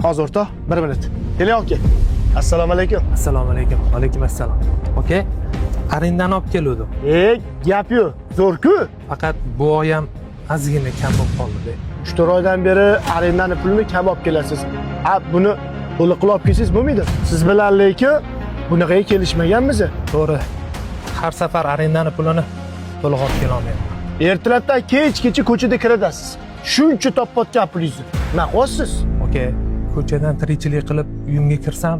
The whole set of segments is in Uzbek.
Hozir o'rta, 1 minut. Keling aka. Assalomu alaykum. Assalomu alaykum. Alaykum assalom. Oke. Arendani olib keldim. Gap yo'q. Zo'r-ku. Faqat bu oy ham ozgina kam bo'lib qoldi. 3-4 oydan beri arendani pulini kam olib kelasiz. Buni to'liq qilib olib kelsangiz bo'lmaydi. Siz bilan lekin bunaqa kelishmaganmiz. To'g'ri. Har safar arendani pulini to'liq olib kela olmayman. Ertalabdan kechgacha ko'chada kiradasiz. Shuncha topotgan pulingizni. Nima qilyapsiz? Oke. Ko'chadan tirikchilik qilib uyimga kirsam,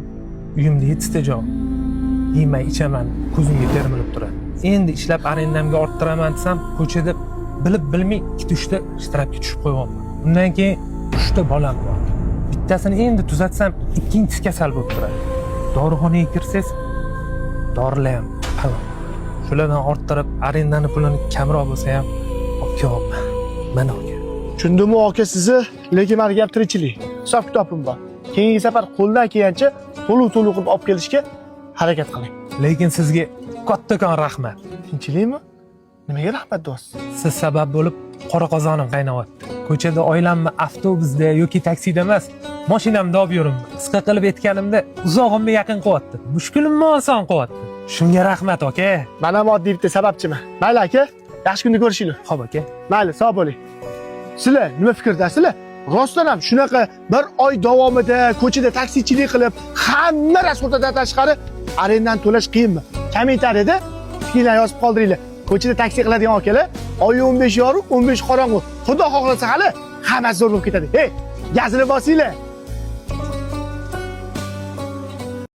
uyimda 7 ta joy. Yemay ichaman, ko'zimga termilib turadi. Endi ishlab arendamga orttiraman desam, ko'chada bilib-bilmay 2-3 ta shtrapga tushib qo'yapman. Undan keyin 3 ta bolam bor. Bittasini endi tuzatsam, ikkinchisi kasal bo'lib turadi. Dorixonaga kirsangiz, dorilar ham palam. Shulardan orttirib, arendani pulini kamroq bo'lsa ham olib kelyapman. Mana aka. Tushundimmi aka sizni? Lekin meni gap tirikchilik. Hisob-kitobim bor. Keyingi safar qo'ldan kelgancha to'liq qilib olib kelishga harakat qiling. Lekin sizga kattakon rahmat. Tinchlikmi? Nimaga rahmat deyapsiz? Siz sabab bo'lib qora qozonim qaynayapti. Ko'chada oilamni avtobusda yoki taksida emas, mashinamda olib yuribman. Qisqa qilib aytganimda uzog'imga yaqin qilyapti. Mushkulimni oson qilyapti. Shunga rahmat aka. Men ham oddiy bitta sababchiman. Mayli aka, yaxshi kunda ko'rishaylik. Xo'p aka. Mayli, sog' bo'ling. Sizlar nima fikrdasizlar? Rostdan ham shunaqa bir oy davomida ko'chada taksichilik qilib, hamma rasxotadan tashqari arendani to'lash qiyinmi? Kommentariyada fikrlar yozib qoldiringlar. Ko'chada taksi qiladigan akalar, oyi 15 yorug', 15 qorong'u. Xudo xohlasa hali hammasi zo'r bo'lib ketadi. Hey, gazini bosinglar.